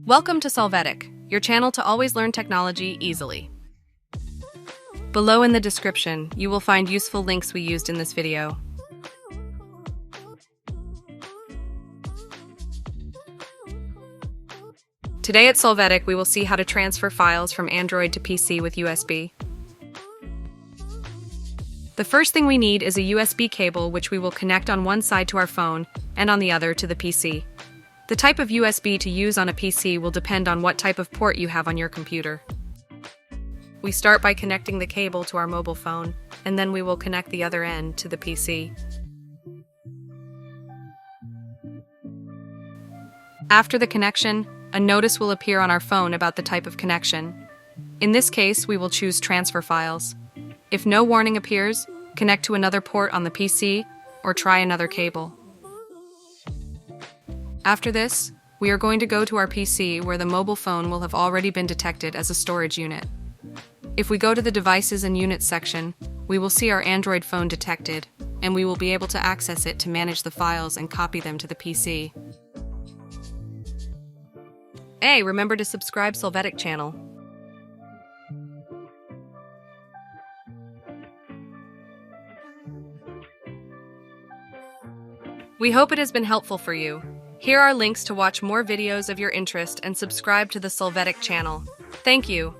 Welcome to Solvetic, your channel to always learn technology easily. Below in the description, you will find useful links we used in this video. Today at Solvetic, we will see how to transfer files from Android to PC with USB. The first thing we need is a USB cable, which we will connect on one side to our phone and on the other to the PC. The type of USB to use on a PC will depend on what type of port you have on your computer. We start by connecting the cable to our mobile phone, and then we will connect the other end to the PC. After the connection, a notice will appear on our phone about the type of connection. In this case, we will choose Transfer Files. If no warning appears, connect to another port on the PC or try another cable. After this, we are going to go to our PC where the mobile phone will have already been detected as a storage unit. If we go to the Devices and Units section, we will see our Android phone detected, and we will be able to access it to manage the files and copy them to the PC. Hey, remember to subscribe Solvetic channel. We hope it has been helpful for you. Here are links to watch more videos of your interest and subscribe to the Solvetic channel. Thank you.